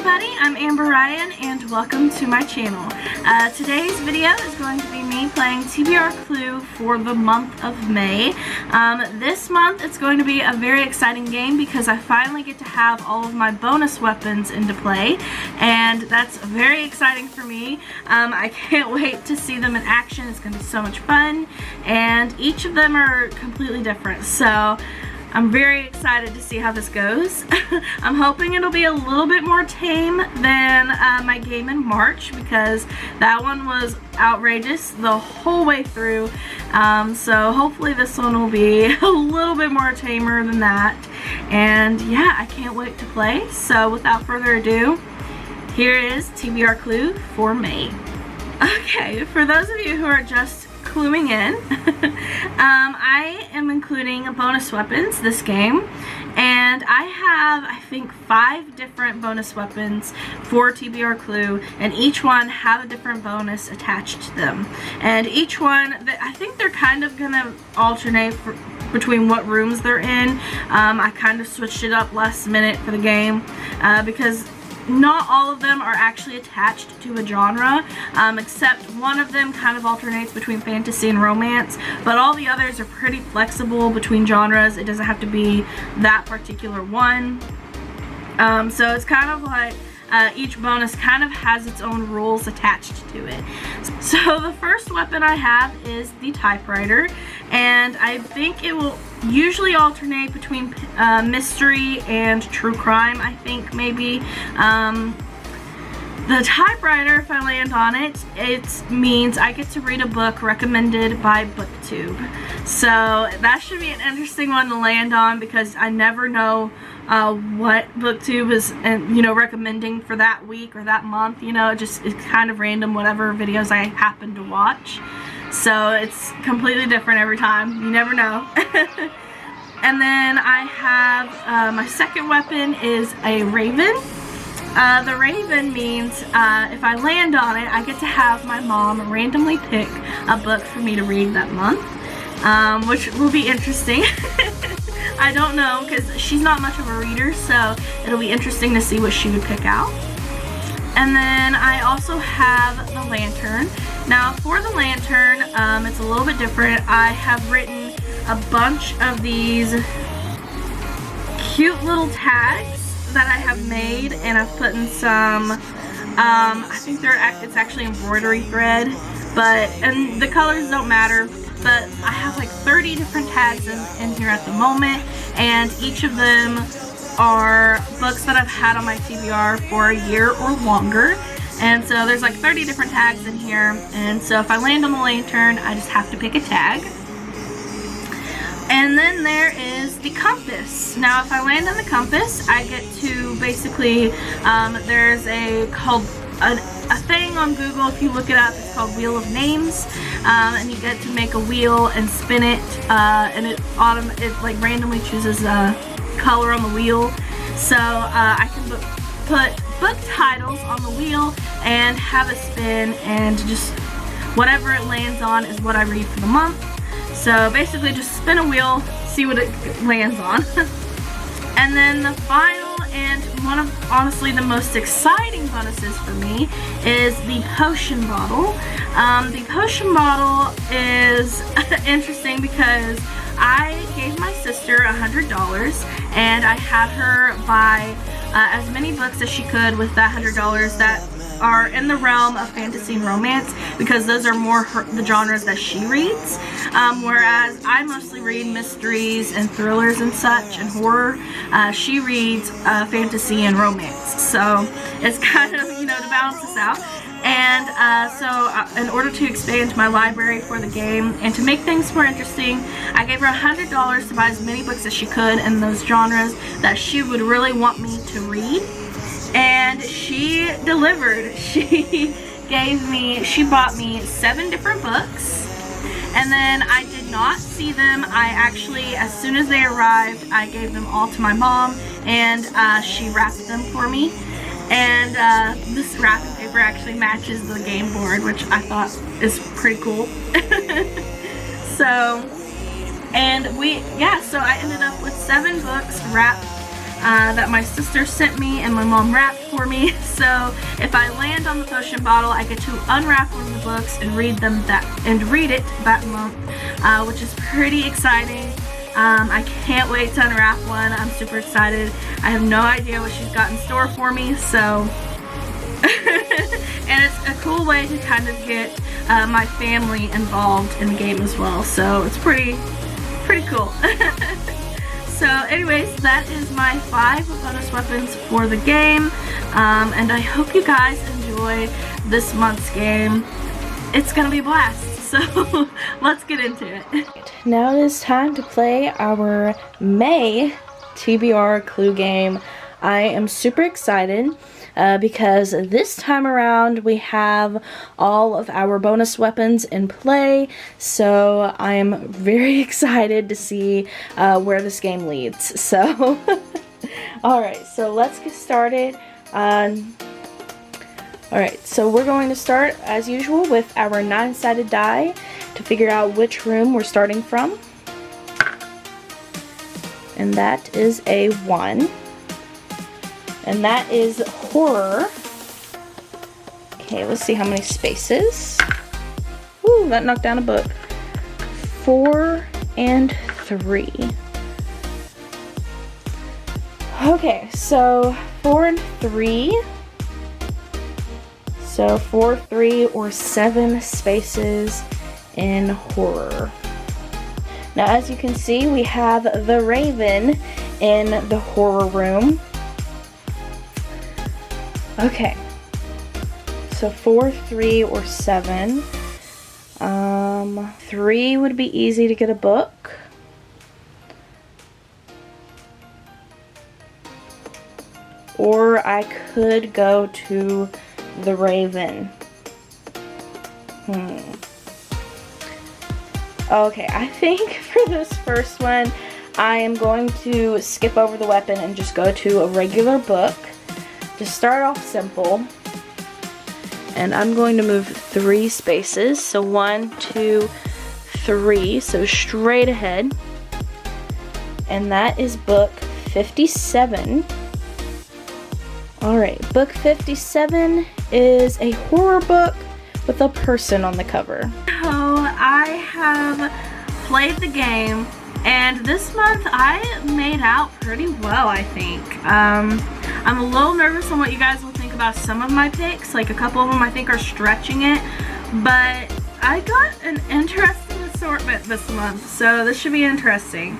everybody, I'm Amber Ryan and welcome to my channel. Today's video is going to be me playing TBR Clue for the month of May. This month it's going to be a very exciting game because I finally get to have all of my bonus weapons into play, and that's very exciting for me. I can't wait to see them in action. It's going to be so much fun, and each of them are completely different, so I'm very excited to see how this goes. I'm hoping it'll be a little bit more tame than my game in March, because that one was outrageous the whole way through. So hopefully this one will be a little bit more tamer than that. And yeah, I can't wait to play. So without further ado, here is TBR Clue for May. Okay, for those of you who are just cluing in, I am including bonus weapons this game, and I have, I think, 5 different bonus weapons for TBR Clue, and each one have a different bonus attached to them. And each one, I think they're kind of gonna alternate between what rooms they're in. I kind of switched it up last minute for the game because not all of them are actually attached to a genre, except one of them kind of alternates between fantasy and romance, but all the others are pretty flexible between genres. It doesn't have to be that particular one. So it's kind of like each bonus kind of has its own rules attached to it. So the first weapon I have is the typewriter, and I think it will usually alternate between mystery and true crime, I think, maybe. The typewriter, if I land on it, it means I get to read a book recommended by BookTube. So that should be an interesting one to land on, because I never know what BookTube is, recommending for that week or that month. It's kind of random, whatever videos I happen to watch. So it's completely different every time. You never know. And then I have my second weapon is a raven. The raven means if I land on it, I get to have my mom randomly pick a book for me to read that month, which will be interesting. I don't know, because she's not much of a reader, so it'll be interesting to see what she would pick out. And then I also have the lantern. Now for the lantern, it's a little bit different. I have written a bunch of these cute little tags that I have made, and I've put in some, I think it's actually embroidery thread, and the colors don't matter, but I have like 30 different tags in here at the moment, and each of them are books that I've had on my TBR for a year or longer. And so there's like 30 different tags in here, and so if I land on the lantern, I just have to pick a tag. And then there is the compass. Now if I land on the compass, I get to basically, there's a thing on Google, if you look it up, it's called Wheel of Names, and you get to make a wheel and spin it, and it like randomly chooses a color on the wheel. So I can put book titles on the wheel and have a spin, and just whatever it lands on is what I read for the month. So basically just spin a wheel, see what it lands on. And then the final and one of honestly the most exciting bonuses for me is the potion bottle. The potion bottle is interesting because I gave my sister $100, and I had her buy as many books as she could with that $100 that are in the realm of fantasy and romance, because those are more the genres that she reads, whereas I mostly read mysteries and thrillers and such, and horror. She reads fantasy and romance, so it's kind of, to balance this out. And so in order to expand my library for the game and to make things more interesting, I gave her $100 to buy as many books as she could in those genres that she would really want me to read. And she delivered. She bought me 7 different books, and then I did not see them. I actually, as soon as they arrived, I gave them all to my mom, and she wrapped them for me. And this wrapping paper actually matches the game board, which I thought is pretty cool. So I ended up with 7 books wrapped that my sister sent me and my mom wrapped for me. So if I land on the potion bottle, I get to unwrap one of the books and read it that month, which is pretty exciting. I can't wait to unwrap one. I'm super excited. I have no idea what she's got in store for me, so and it's a cool way to kind of get my family involved in the game as well, so it's pretty cool. So anyways, that is my 5 bonus weapons for the game, and I hope you guys enjoy this month's game. It's gonna be a blast, so let's get into it. Now it is time to play our May TBR Clue game. I am super excited because this time around we have all of our bonus weapons in play, so I am very excited to see where this game leads. So alright, so let's get started. Alright, so we're going to start as usual with our 9-sided die to figure out which room we're starting from. And that is a 1. And that is horror. Okay, let's see how many spaces. Ooh, that knocked down a book. 4 and 3. Okay, so 4 and 3. So 4, 3, or 7 spaces in horror. Now, as you can see, we have the Raven in the horror room. Okay, so 4, 3, or 7. 3 would be easy to get a book. Or I could go to the Raven. Okay, I think for this first one, I am going to skip over the weapon and just go to a regular book. Just start off simple. And I'm going to move 3 spaces. So 1, 2, 3. So straight ahead. And that is book 57. Alright, book 57 is a horror book with a person on the cover. So I have played the game, and this month I made out pretty well, I think. I'm a little nervous on what you guys will think about some of my picks. Like, a couple of them I think are stretching it, but I got an interesting assortment this month, so this should be interesting.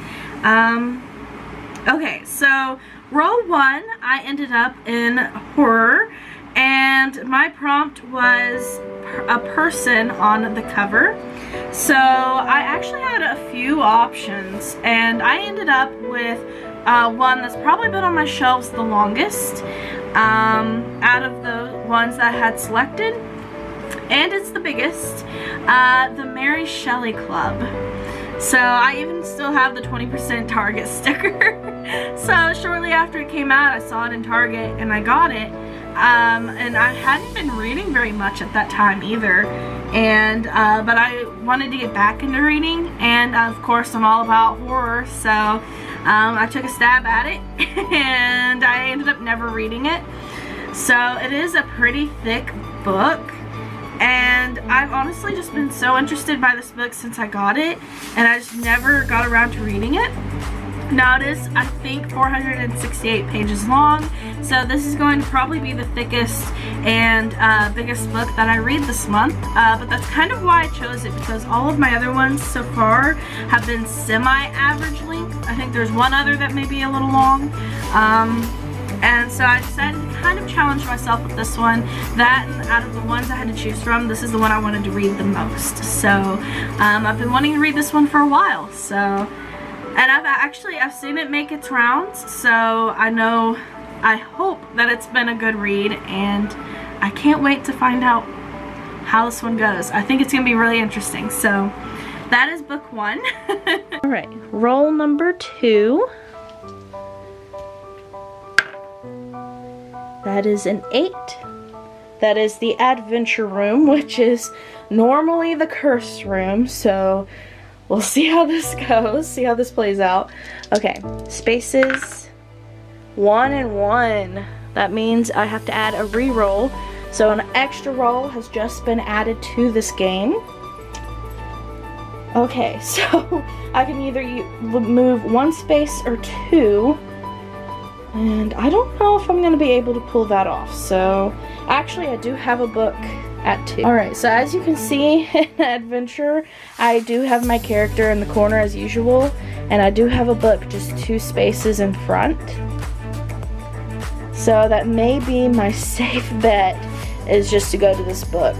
Okay, so roll 1, I ended up in horror, and my prompt was a person on the cover. So I actually had a few options, and I ended up with one that's probably been on my shelves the longest out of the ones that I had selected, and it's the biggest, the Mary Shelley Club. So I even still have the 20% Target sticker. So shortly after it came out, I saw it in Target and I got it. And I hadn't been reading very much at that time either. And but I wanted to get back into reading, and of course I'm all about horror, so I took a stab at it and I ended up never reading it. So it is a pretty thick book. And I've honestly just been so interested by this book since I got it, and I just never got around to reading it. Now it is, I think, 468 pages long, so this is going to probably be the thickest and biggest book that I read this month, but that's kind of why I chose it, because all of my other ones so far have been semi-average length. I think there's one other that may be a little long. And so I decided to kind of challenge myself with this one. That, and out of the ones I had to choose from, this is the one I wanted to read the most. So I've been wanting to read this one for a while. So, and I've seen it make its rounds. So I hope that it's been a good read, and I can't wait to find out how this one goes. I think it's gonna be really interesting. So that is book 1. All right, roll number 2. That is an 8. That is the adventure room, which is normally the cursed room, so we'll see how this goes, see how this plays out. Okay, spaces 1 and 1. That means I have to add a reroll. So an extra roll has just been added to this game. Okay, so I can either move 1 space or 2. And I don't know if I'm going to be able to pull that off. So actually I do have a book at 2. Alright, so as you can see in Adventure, I do have my character in the corner as usual. And I do have a book just 2 spaces in front. So that may be my safe bet, is just to go to this book.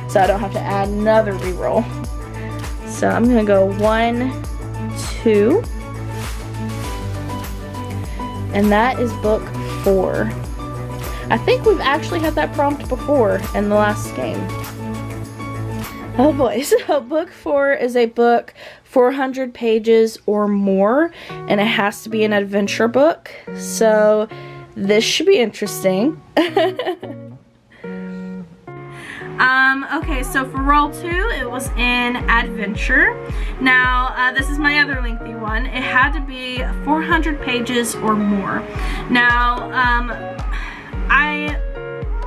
So I don't have to add another reroll. So I'm going to go 1, 2. And that is book 4. I think we've actually had that prompt before in the last game. Oh boy, so book 4 is a book 400 pages or more, and it has to be an adventure book. So this should be interesting. Okay, so for roll 2, it was in adventure. Now, this is my other lengthy one. It had to be 400 pages or more. Now,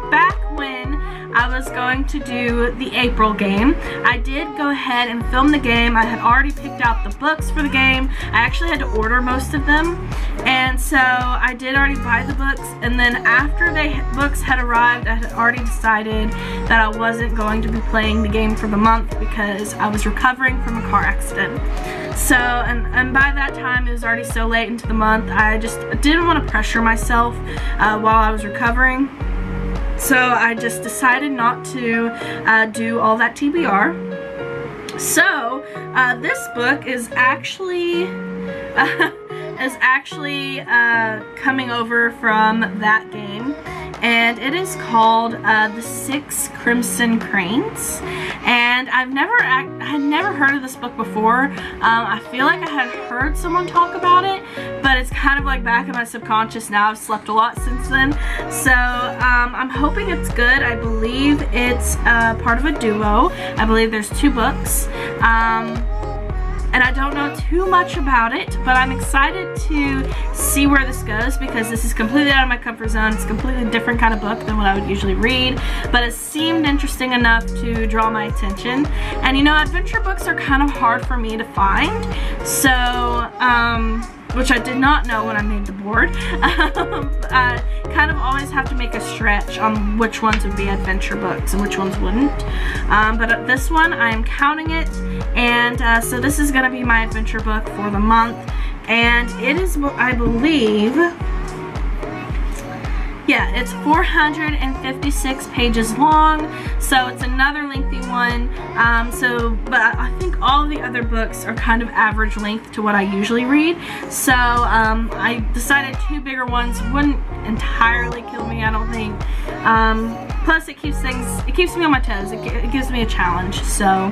back when I was going to do the April game, I did go ahead and film the game. I had already picked out the books for the game. I actually had to order most of them, and so I did already buy the books. And then after the books had arrived, I had already decided that I wasn't going to be playing the game for the month because I was recovering from a car accident. So, and by that time, it was already so late into the month, I just didn't want to pressure myself while I was recovering. So I just decided not to do all that TBR. So this book is actually coming over from that game, and it is called The 6 Crimson Cranes. And I had never heard of this book before. I feel like I had heard someone talk about it, but it's kind of like back in my subconscious now. I've slept a lot since then. So I'm hoping it's good. I believe it's part of a duo. I believe there's 2 books. And I don't know too much about it, but I'm excited to see where this goes because this is completely out of my comfort zone. It's a completely different kind of book than what I would usually read, but it seemed interesting enough to draw my attention. And you know, adventure books are kind of hard for me to find, so which I did not know when I made the board. I kind of always have to make a stretch on which ones would be adventure books and which ones wouldn't. But this one, I am counting it, and so this is going to be my adventure book for the month, and it is, I believe, yeah, it's 456 pages long, so it's another lengthy one. But I think all the other books are kind of average length to what I usually read. So I decided 2 bigger ones wouldn't entirely kill me, I don't think. Plus it keeps me on my toes. It gives me a challenge. So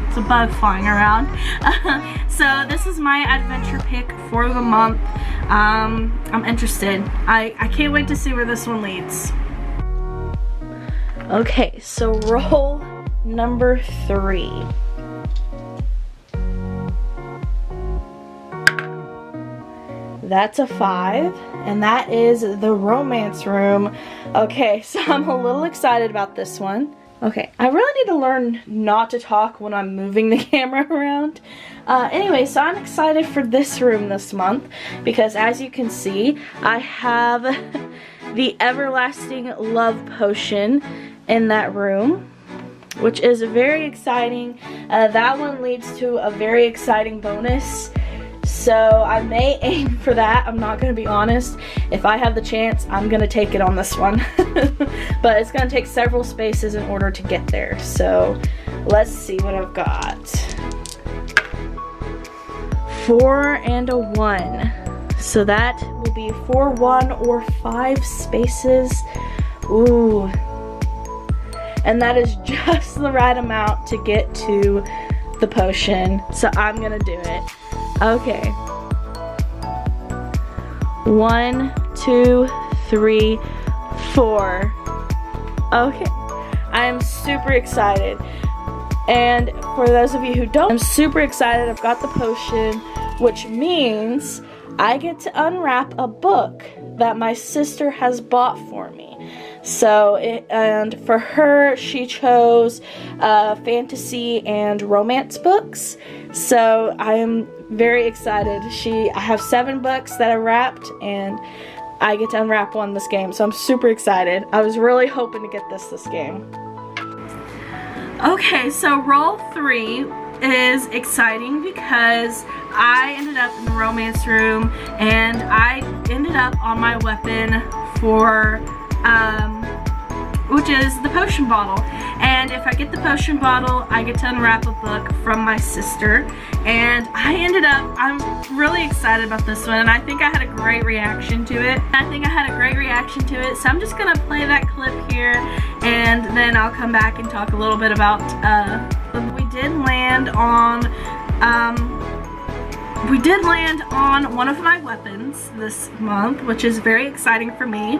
it's a bug flying around. So this is my adventure pick for the month. I'm interested. I can't wait to see where this one leads. Okay, so roll number 3. That's a 5, and that is the romance room. Okay, so I'm a little excited about this one. Okay, I really need to learn not to talk when I'm moving the camera around. Anyway, so I'm excited for this room this month because, as you can see, I have the Everlasting Love Potion in that room, which is very exciting. That one leads to a very exciting bonus, so I may aim for that. I'm not going to be honest. If I have the chance, I'm going to take it on this one. But it's going to take several spaces in order to get there, so let's see what I've got. 4 and a 1, so that will be 4, 1, or 5 spaces. Ooh, and that is just the right amount to get to the potion, so I'm gonna do it. Okay, 1, 2, 3, 4. Okay, I am super excited. And for those of you who don't, I'm super excited. I've got the potion, which means I get to unwrap a book that my sister has bought for me. So, and for her, she chose fantasy and romance books. So I am very excited. I have 7 books that I wrapped, and I get to unwrap one this game. So I'm super excited. I was really hoping to get this game. Okay, so roll 3 is exciting because I ended up in the romance room, and I ended up on my weapon for which is the potion bottle. And if I get the potion bottle, I get to unwrap a book from my sister. And I'm really excited about this one, and I think I had a great reaction to it. So I'm just gonna play that clip here, and then I'll come back and talk a little bit about, we did land on one of my weapons this month, which is very exciting for me.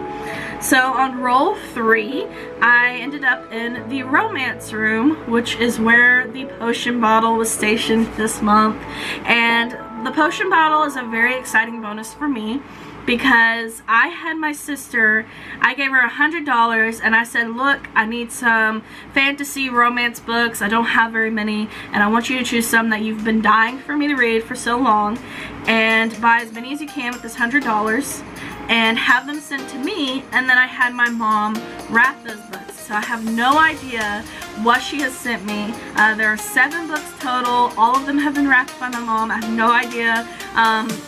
So on roll 3, I ended up in the romance room, which is where the potion bottle was stationed this month. And the potion bottle is a very exciting bonus for me because I had my sister, I gave her $100, and I said, look, I need some fantasy romance books. I don't have very many, and I want you to choose some that you've been dying for me to read for so long, and buy as many as you can with this $100 and have them sent to me. And then I had my mom wrap those books. So I have no idea what she has sent me. There are 7 books total. All of them have been wrapped by my mom. I have no idea.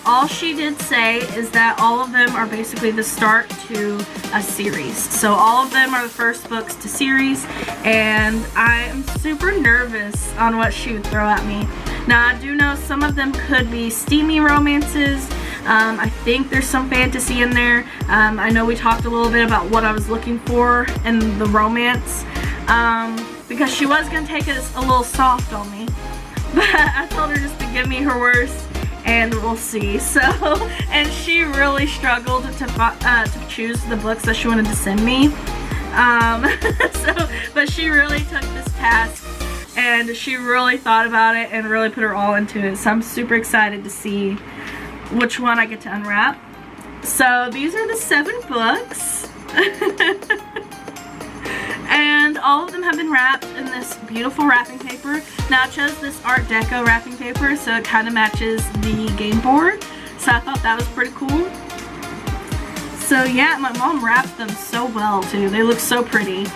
All she did say is that all of them are basically the start to a series. So all of them are the first books to series, and I am super nervous on what she would throw at me. Now, I do know some of them could be steamy romances. I think there's some fantasy in there. I know we talked a little bit about what I was looking for in the romance, because she was going to take it a little soft on me. But I told her just to give me her worst, and we'll see. So, and she really struggled to choose the books that she wanted to send me. But she really took this task, and she really thought about it and really put her all into it. So I'm super excited to see which one I get to unwrap. So these are the 7 books. And all of them have been wrapped in this beautiful wrapping paper. Now I chose this Art Deco wrapping paper, so it kind of matches the game board. So I thought that was pretty cool. So yeah, my mom wrapped them so well too. They look so pretty.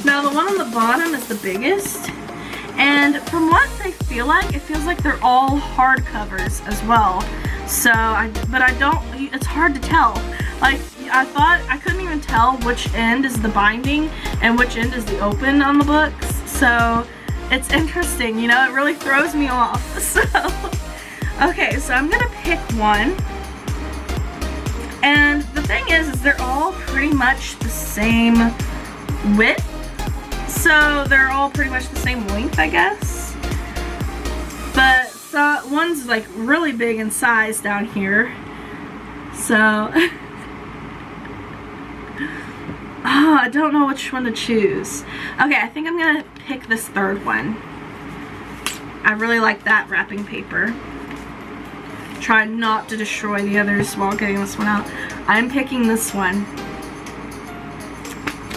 Now the one on the bottom is the biggest. And from what they feel like, it feels like they're all hardcovers as well. So, it's hard to tell. Like, I thought, I couldn't even tell which end is the binding and which end is the open on the books. So, it's interesting, you know, it really throws me off. So, okay, so I'm gonna pick one. And the thing is they're all pretty much the same width. So they're all pretty much the same length, I guess. But one's like really big in size down here. So I don't know which one to choose. Okay, I think I'm gonna pick this 3rd one. I really like that wrapping paper. Try not to destroy the others while getting this one out. I'm picking this one.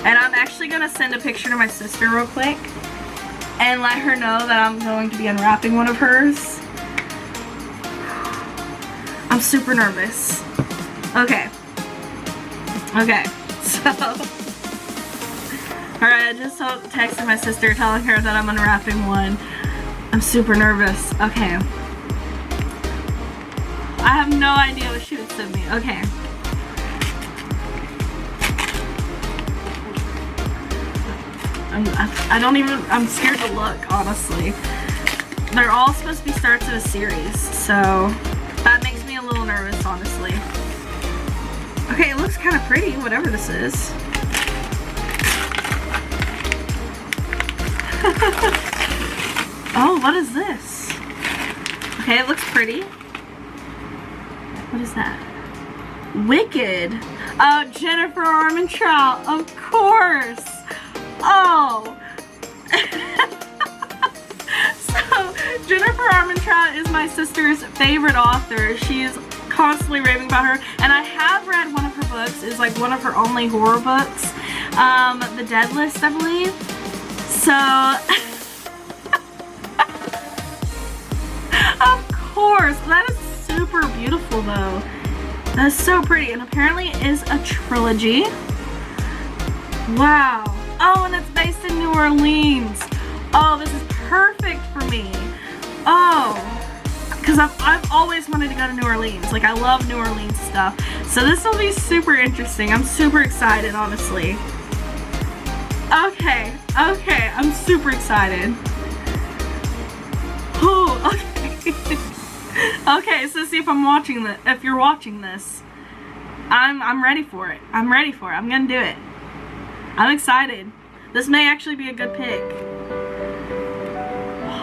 And I'm actually going to send a picture to my sister real quick and let her know that I'm going to be unwrapping one of hers. I'm super nervous. Okay. Okay. So, alright, I just texted my sister telling her that I'm unwrapping one. I'm super nervous. Okay. I have no idea what she would send me. Okay. I'm scared to look, honestly. They're all supposed to be starts of a series, so that makes me a little nervous, honestly. Okay, it looks kind of pretty, whatever this is. Oh, what is this? Okay, it looks pretty. What is that? Wicked. Oh, Jennifer Armentrout, of course. Oh. So, Jennifer Armentrout is my sister's favorite author. She's constantly raving about her. And I have read one of her books. It's like one of her only horror books. The Dead List, I believe. So, of course, that is super beautiful though. That's so pretty, and apparently it is a trilogy. Wow. Oh, and it's based in New Orleans. Oh, this is perfect for me. Oh, because I've always wanted to go to New Orleans. Like, I love New Orleans stuff. So this will be super interesting. I'm super excited, honestly. Okay, I'm super excited. Oh, okay. Okay, so see if I'm watching this. If you're watching this, I'm ready for it. I'm ready for it. I'm gonna do it. I'm excited. This may actually be a good pick.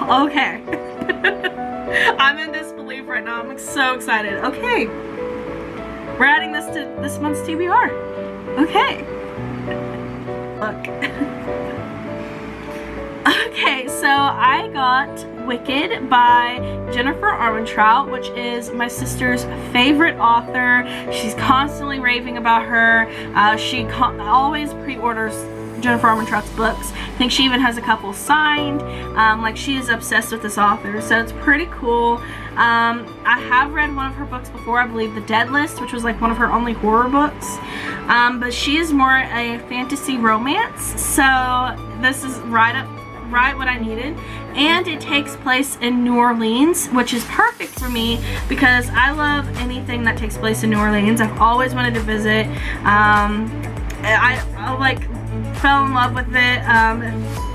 Okay. I'm in disbelief right now. I'm so excited. Okay. We're adding this to this month's TBR. Okay. Look. Okay, so I got Wicked by Jennifer Armentrout, which is my sister's favorite author. She's constantly raving about her. She always pre-orders Jennifer Armentrout's books. I think she even has a couple signed. Like, she is obsessed with this author, so it's pretty cool. I have read one of her books before, I believe The Dead List, which was like one of her only horror books. But she is more a fantasy romance, so this is right what I needed. And it takes place in New Orleans, which is perfect for me because I love anything that takes place in New Orleans. I've always wanted to visit. I like fell in love with it.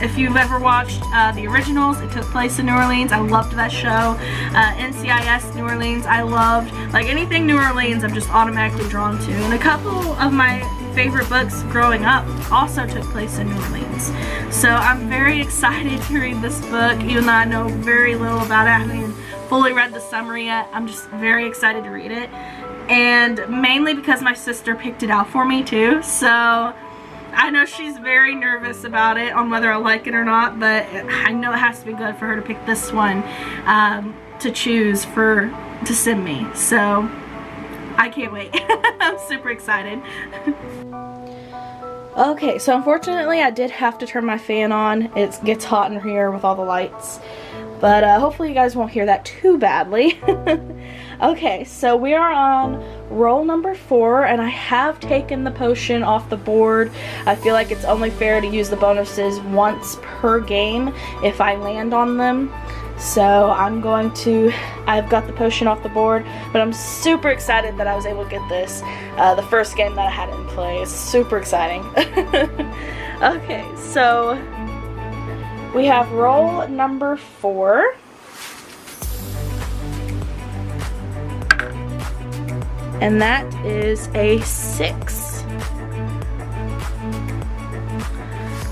If you've ever watched the originals, it took place in New Orleans. I loved that show. NCIS New Orleans, I loved. Like, anything New Orleans, I'm just automatically drawn to. And a couple of my favorite books growing up also took place in New Orleans. So I'm very excited to read this book, even though I know very little about it. I haven't even fully read the summary yet. I'm just very excited to read it. And mainly because my sister picked it out for me too. So I know she's very nervous about it, on whether I like it or not, but I know it has to be good for her to pick this one to choose to send me. So I can't wait. I'm super excited. Okay, so unfortunately I did have to turn my fan on. It gets hot in here with all the lights. But hopefully you guys won't hear that too badly. Okay, so we are on roll number 4, and I have taken the potion off the board. I feel like it's only fair to use the bonuses once per game if I land on them. So I've got the potion off the board, but I'm super excited that I was able to get this the first game that I had it in play. It's super exciting. Okay, so we have roll number 4. And that is a 6.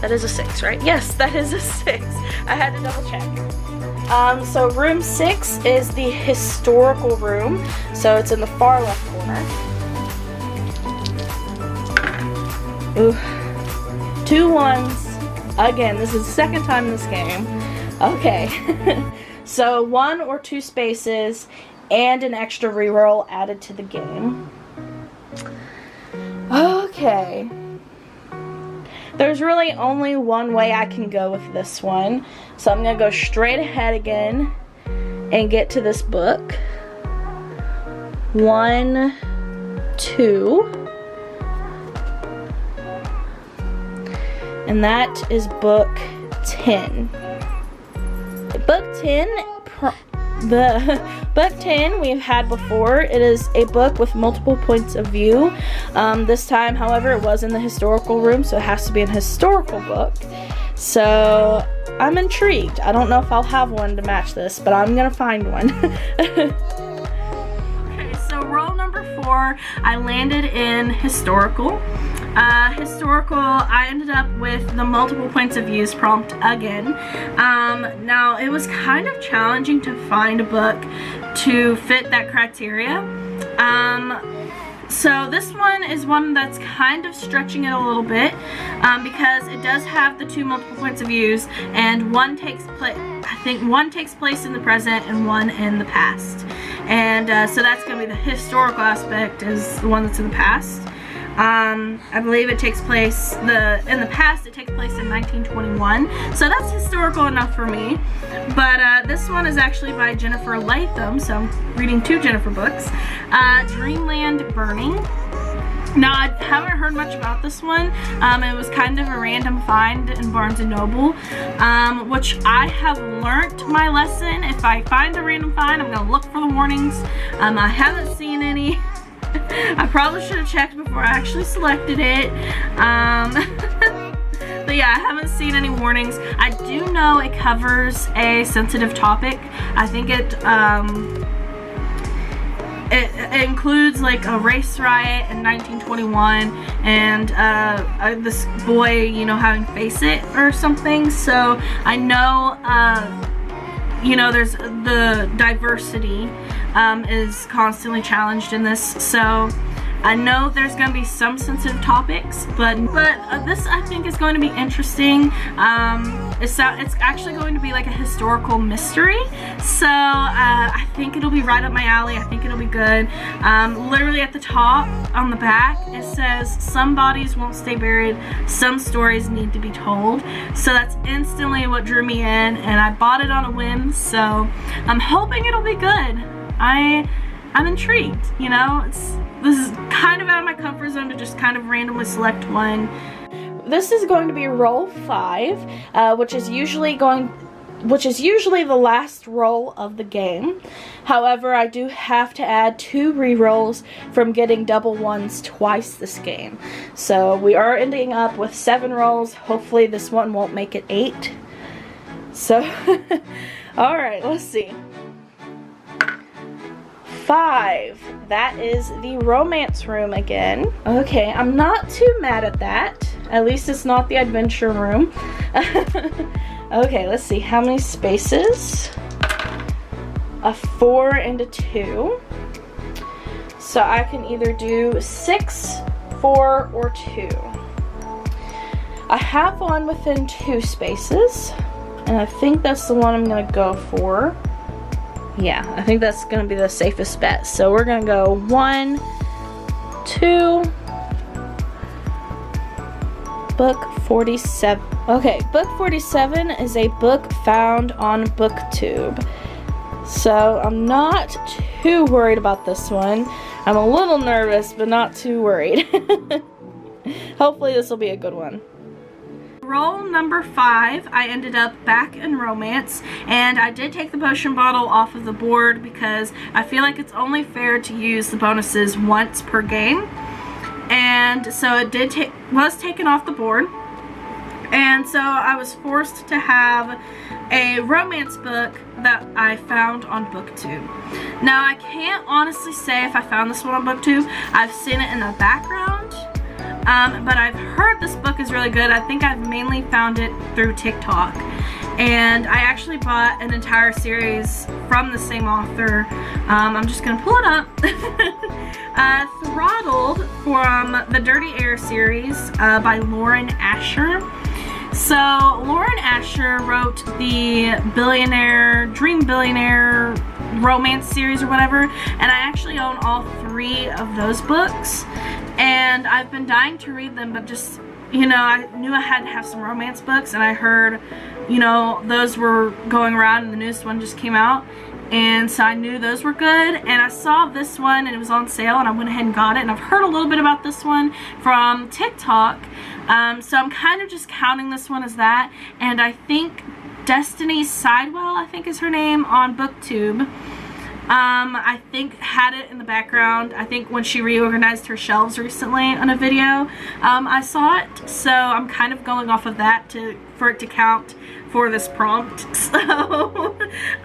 That is a 6, right? Yes, that is a 6. I had to double check. So room 6 is the historical room. So it's in the far left corner. Ooh. 2 1s. Again, this is the second time in this game. Okay. So 1 or 2 spaces and an extra reroll added to the game. Okay. There's really only one way I can go with this one. So I'm going to go straight ahead again and get to this book. 1, 2. And that is book 10. Book 10, book 10 we've had before. It is a book with multiple points of view. This time, however, it was in the historical room, so it has to be an historical book. So I'm intrigued. I don't know if I'll have one to match this, but I'm gonna find one. Okay, so roll number 4, I landed in historical. I ended up with the multiple points of views prompt again. Now, it was kind of challenging to find a book to fit that criteria. So this one is one that's kind of stretching it a little bit because it does have the 2 multiple points of views, and one takes place, I think one takes place in the present and one in the past. and so that's going to be the historical aspect, is the one that's in the past. I believe it takes place, in the past it takes place in 1921, so that's historical enough for me. But this one is actually by Jennifer Latham, so I'm reading 2 Jennifer books. Dreamland Burning. Now, I haven't heard much about this one. It was kind of a random find in Barnes & Noble, which I have learned my lesson. If I find a random find, I'm going to look for the warnings. I haven't seen any. I probably should have checked before I actually selected it. But yeah, I haven't seen any warnings. I do know it covers a sensitive topic. I think it includes like a race riot in 1921 and this boy, you know, having to face it or something. So I know, you know, there's the diversity is constantly challenged in this, so I know there's going to be some sensitive topics, but this I think is going to be interesting. It's actually going to be like a historical mystery, so I think it'll be right up my alley. I think it'll be good. Literally at the top on the back it says, "Some bodies won't stay buried, some stories need to be told." So that's instantly what drew me in, and I bought it on a whim, so I'm hoping it'll be good. I'm intrigued, you know. This is kind of out of my comfort zone to just kind of randomly select one. This is going to be roll 5, which is usually the last roll of the game. However, I do have to add 2 re-rolls from getting double ones twice this game. So we are ending up with 7 rolls. Hopefully this one won't make it 8. So, alright, let's see. 5. That is the romance room again. Okay, I'm not too mad at that. At least it's not the adventure room. Okay, let's see. How many spaces? A 4 and a 2. So I can either do 6, 4, or 2. I have one within 2 spaces, and I think that's the one I'm going to go for. Yeah, I think that's going to be the safest bet. So we're going to go 1, 2, book 47. Okay, book 47 is a book found on BookTube. So I'm not too worried about this one. I'm a little nervous, but not too worried. Hopefully this will be a good one. Roll number 5, I ended up back in romance, and I did take the potion bottle off of the board because I feel like it's only fair to use the bonuses once per game. And so it was taken off the board, and so I was forced to have a romance book that I found on BookTube. Now I can't honestly say if I found this one on BookTube. I've seen it in the background. But I've heard this book is really good. I think I've mainly found it through TikTok. And I actually bought an entire series from the same author. I'm just going to pull it up. Throttled from the Dirty Air series by Lauren Asher. So Lauren Asher wrote the Dream Billionaire romance series or whatever. And I actually own all 3 of those books. And I've been dying to read them, but just, you know, I knew I had to have some romance books, and I heard, you know, those were going around, and the newest one just came out, and so I knew those were good, and I saw this one, and it was on sale, and I went ahead and got it, and I've heard a little bit about this one from TikTok, so I'm kind of just counting this one as that, and I think Destiny Sidewell, I think is her name, on BookTube, I think had it in the background. I think when she reorganized her shelves recently on a video, I saw it. So I'm kind of going off of that for it to count for this prompt. So,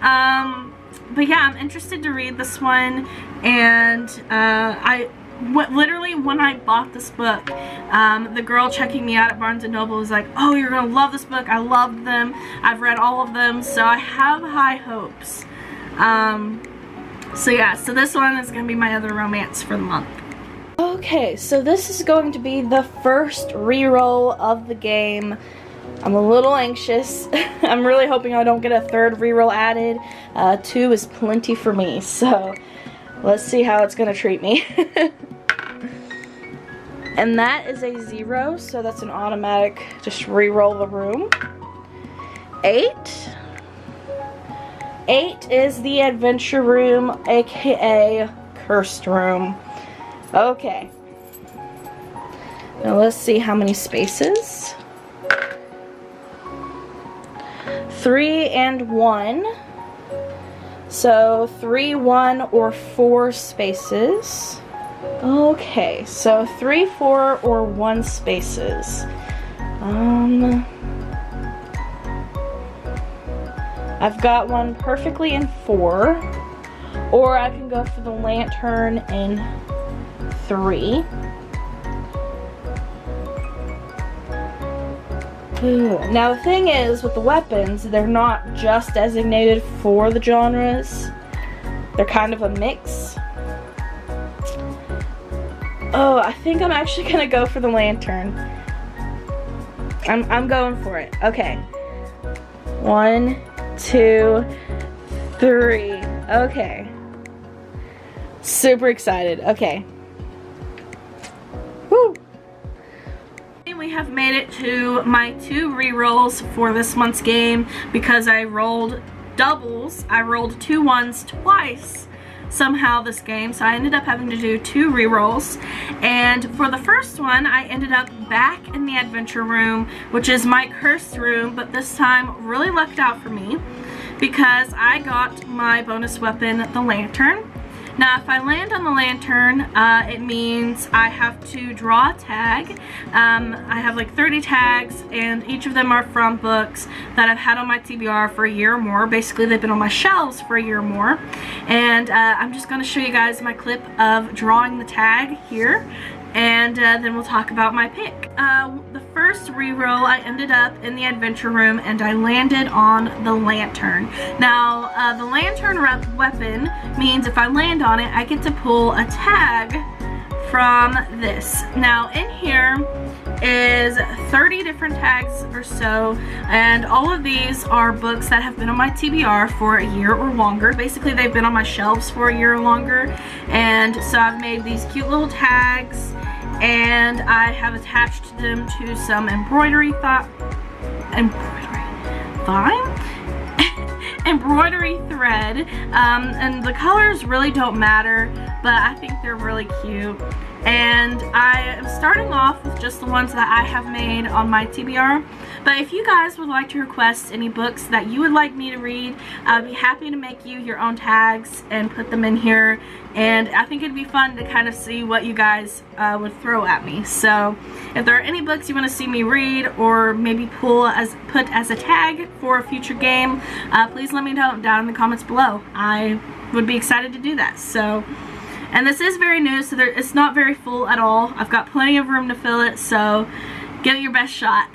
but yeah, I'm interested to read this one. And literally when I bought this book, the girl checking me out at Barnes & Noble was like, "Oh, you're gonna love this book. I loved them. I've read all of them." So I have high hopes. So yeah, so this one is going to be my other romance for the month. Okay, so this is going to be the first reroll of the game. I'm a little anxious. I'm really hoping I don't get a third reroll added. 2 is plenty for me, so let's see how it's gonna treat me. And that is a 0, so that's an automatic, just reroll the room. 8. 8 is the adventure room, aka cursed room. Okay. Now let's see how many spaces. 3 and 1. So 3, 1, or 4 spaces. Okay, so 3, 4, or 1 spaces. I've got one perfectly in 4, or I can go for the lantern in 3. Ooh. Now the thing is, with the weapons, they're not just designated for the genres. They're kind of a mix. Oh, I think I'm actually gonna go for the lantern. I'm going for it. Okay. 1, 2, 3. Okay. Super excited. Okay. Woo! We have made it to my 2 rerolls for this month's game because I rolled doubles. I rolled 2 ones twice somehow this game, so I ended up having to do 2 rerolls. And for the first one, I ended up back in the adventure room, which is my cursed room, but this time really lucked out for me because I got my bonus weapon, the lantern. Now if I land on the lantern, it means I have to draw a tag. I have like 30 tags, and each of them are from books that I've had on my TBR for a year or more. Basically, they've been on my shelves for a year or more. And I'm just going to show you guys my clip of drawing the tag here, and then we'll talk about my pick. The first reroll, I ended up in the adventure room and I landed on the lantern. Now, the lantern weapon means if I land on it, I get to pull a tag from this. Now, in here is 30 different tags or so, and all of these are books that have been on my TBR for a year or longer. Basically, they've been on my shelves for a year or longer, and so I've made these cute little tags, and I have attached them to some embroidery thread, and the colors really don't matter, but I think they're really cute. And I am starting off with just the ones that I have made on my TBR. But if you guys would like to request any books that you would like me to read, I'd be happy to make you your own tags and put them in here. And I think it'd be fun to kind of see what you guys would throw at me. So if there are any books you want to see me read or maybe put as a tag for a future game, please let me know down in the comments below. I would be excited to do that. So. And this is very new, so it's not very full at all. I've got plenty of room to fill it, so give it your best shot.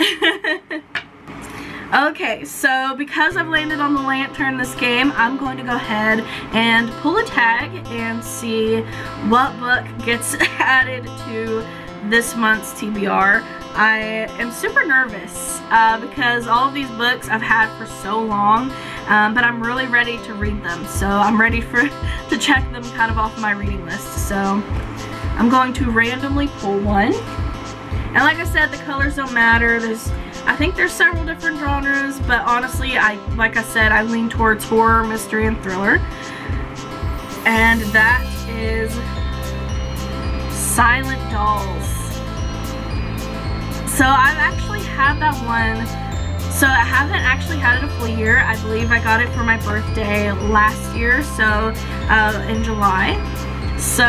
Okay, so because I've landed on the lantern this game, I'm going to go ahead and pull a tag and see what book gets added to this month's TBR. I am super nervous because all of these books I've had for so long, but I'm really ready to read them. So I'm ready to check them kind of off my reading list. So I'm going to randomly pull one. And like I said, the colors don't matter. I think there's several different genres, but honestly, like I said, I lean towards horror, mystery, and thriller. And that is Silent Dolls. So I've actually had that one. So I haven't actually had it a full year. I believe I got it for my birthday last year, so in July. So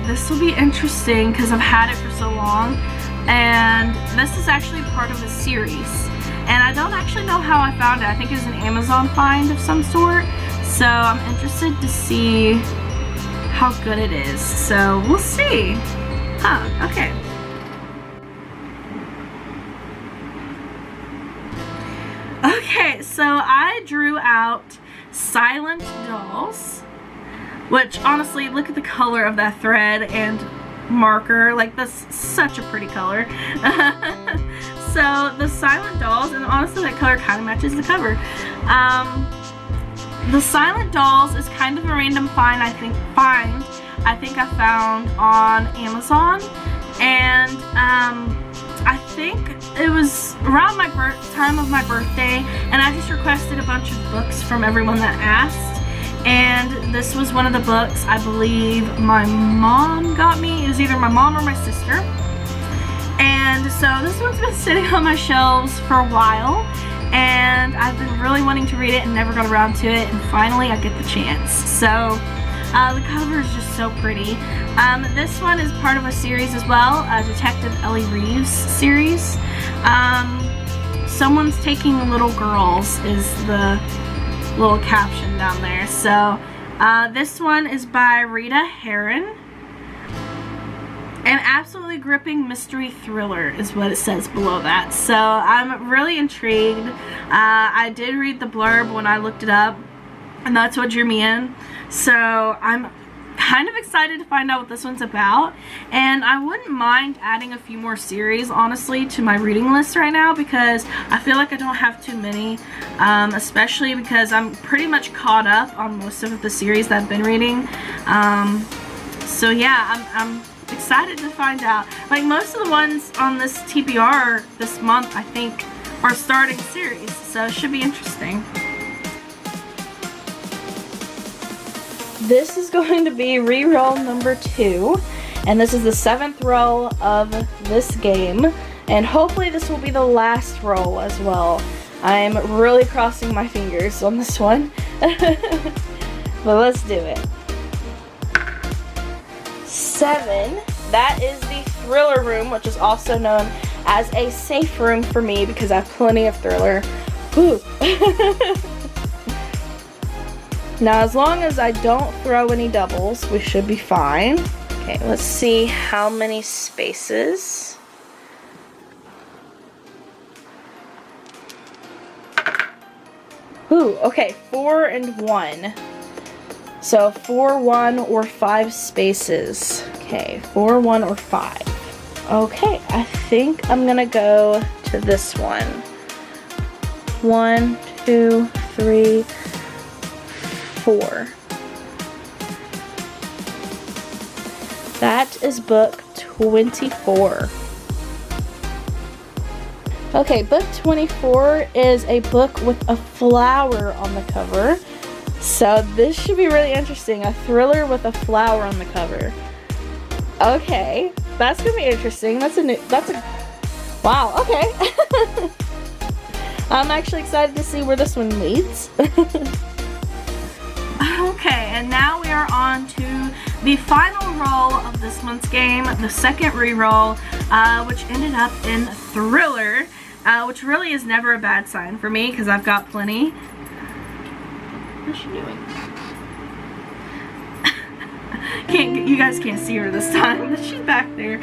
this will be interesting because I've had it for so long. And this is actually part of a series. And I don't actually know how I found it. I think it was an Amazon find of some sort. So I'm interested to see how good it is. So we'll see. Huh, okay. Okay, so I drew out Silent Dolls, which honestly, look at the color of that thread and marker. Like, that's such a pretty color. So So the Silent Dolls, and honestly that color kind of matches the cover. The Silent Dolls is kind of a random find I think I found on Amazon, and I think it was around my time of my birthday, and I just requested a bunch of books from everyone that asked, and this was one of the books I believe my mom got me. It was either my mom or my sister, and so this one's been sitting on my shelves for a while, and I've been really wanting to read it and never got around to it, and finally I get the chance. So the cover is just so pretty. This one is part of a series as well, a Detective Ellie Reeves series. Someone's taking little girls is the little caption down there. So this one is by Rita Herron. An absolutely gripping mystery thriller is what it says below that. So I'm really intrigued. I did read the blurb when I looked it up, and that's what drew me in. So I'm kind of excited to find out what this one's about, and I wouldn't mind adding a few more series honestly to my reading list right now, because I feel like I don't have too many, especially because I'm pretty much caught up on most of the series that I've been reading. So yeah, I'm excited to find out. Like, most of the ones on this TBR this month I think are starting series, so it should be interesting. This is going to be reroll number 2, and this is the 7th roll of this game, and hopefully this will be the last roll as well. I'm really crossing my fingers on this one, but let's do it. 7, that is the thriller room, which is also known as a safe room for me because I have plenty of thriller. Ooh. Now, as long as I don't throw any doubles, we should be fine. Okay, let's see how many spaces. Ooh, okay, 4 and 1. So 4, 1, or 5 spaces. Okay, 4, 1, or 5. Okay, I think I'm gonna go to this one. 1, 2, 3, 4. That is book 24. Okay, book 24 is a book with a flower on the cover. So this should be really interesting. A thriller with a flower on the cover. Okay, that's gonna be interesting. That's a wow, okay. I'm actually excited to see where this one leads. Okay, and now we are on to the final roll of this month's game, the second re-roll, which ended up in thriller, which really is never a bad sign for me because I've got plenty. What's she doing? You guys can't see her this time, but she's back there.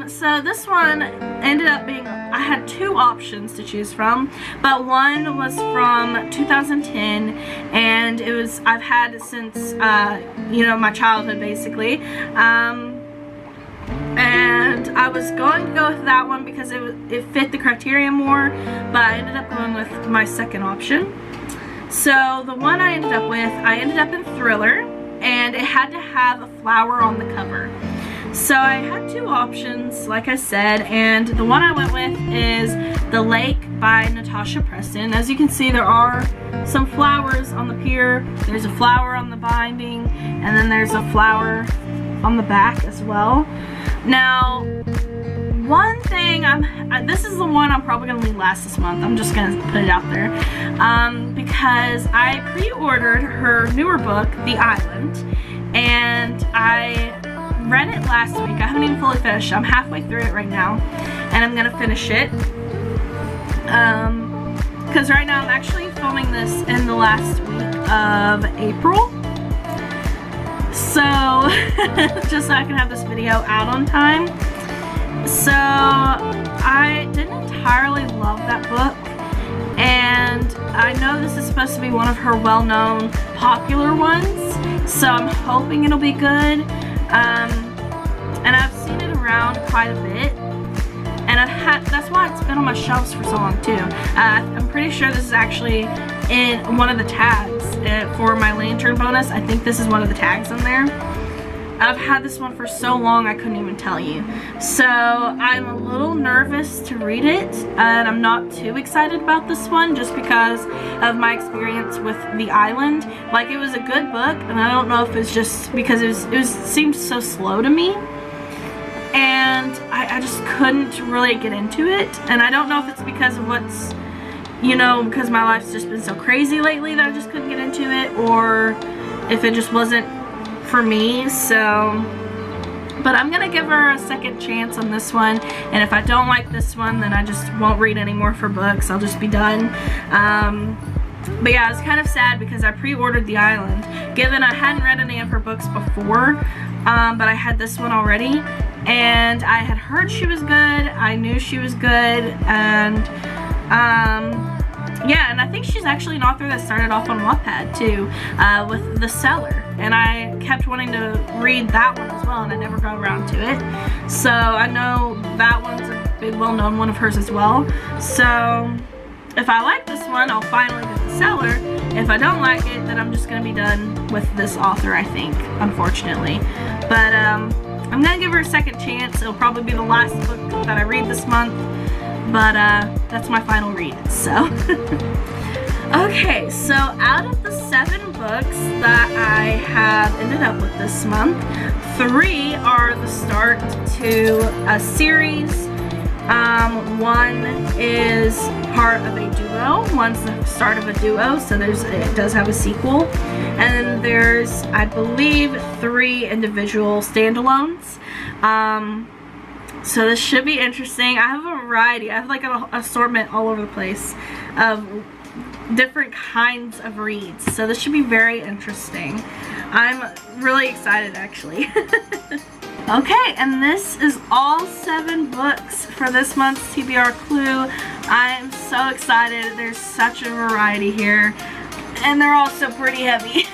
So this one ended up being, I had 2 options to choose from, but one was from 2010, and it was, I've had it since, you know, my childhood basically. And I was going to go with that one because it fit the criteria more, but I ended up going with my second option. So the one I ended up with, I ended up in thriller, and it had to have a flower on the cover. So I had 2 options, like I said, and the one I went with is The Lake by Natasha Preston. As you can see, there are some flowers on the pier. There's a flower on the binding, and then there's a flower on the back as well. Now, one thing, this is the one I'm probably going to leave last this month. I'm just going to put it out there. Because I pre-ordered her newer book, The Island, and I read it last week. I haven't even fully finished. I'm halfway through it right now, and I'm going to finish it. Because right now I'm actually filming this in the last week of April. So, just so I can have this video out on time. So, I didn't entirely love that book, and I know this is supposed to be one of her well-known popular ones, so I'm hoping it'll be good. And I've seen it around quite a bit, and and that's why it's been on my shelves for so long too. I'm pretty sure this is actually in one of the tags for my lantern bonus. I think this is one of the tags in there. I've had this one for so long I couldn't even tell you. So I'm a little nervous to read it, and I'm not too excited about this one just because of my experience with The Island. Like, it was a good book, and I don't know if it's just because it seemed so slow to me, and I just couldn't really get into it. And I don't know if it's because of what's, you know, because my life's just been so crazy lately that I just couldn't get into it, or if it just wasn't for me. So, but I'm gonna give her a second chance on this one, and if I don't like this one, then I just won't read any more for books. I'll just be done. But yeah, it's kind of sad because I pre-ordered The Island, given I hadn't read any of her books before, but I had this one already, and I had heard she was good. I knew she was good, and yeah, and I think she's actually an author that started off on Wattpad too, with The Cellar, and I kept wanting to read that one as well, and I never got around to it. So I know that one's a big well-known one of hers as well. So if I like this one, I'll finally get The Cellar. If I don't like it, then I'm just gonna be done with this author, I think, unfortunately. But I'm gonna give her a second chance. It'll probably be the last book that I read this month, but that's my final read. So okay, so out of the 7 books that I have ended up with this month, 3 are the start to a series. One is part of a duo. One's the start of a duo, so it does have a sequel. And then there's, I believe, 3 individual standalones. So this should be interesting. I have a variety. I have like an assortment all over the place of different kinds of reads. So this should be very interesting. I'm really excited, actually. Okay, and this is all 7 books for this month's TBR Clue. I am so excited. There's such a variety here, and they're all so pretty heavy.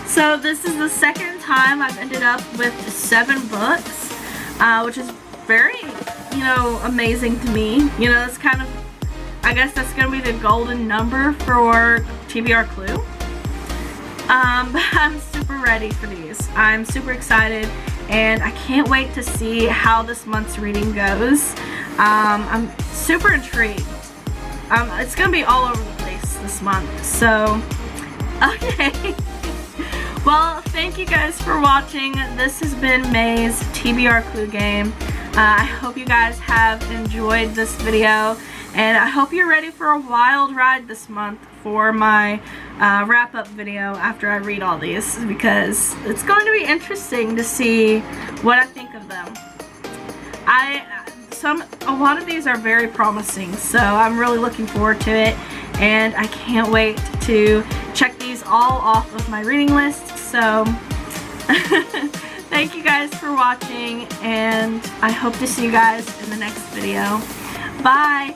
So this is the second time I've ended up with 7 books, which is very, you know, amazing to me. You know, it's kind of, I guess that's going to be the golden number for TBR Clue. But I'm super ready for these. I'm super excited, and I can't wait to see how this month's reading goes. I'm super intrigued. It's going to be all over the place this month. So, okay. Well, thank you guys for watching. This has been May's TBR Clue game. I hope you guys have enjoyed this video, and I hope you're ready for a wild ride this month for my wrap-up video after I read all these, because it's going to be interesting to see what I think of them. A lot of these are very promising, so I'm really looking forward to it, and I can't wait to check these all off of my reading list. So thank you guys for watching, and I hope to see you guys in the next video. Bye!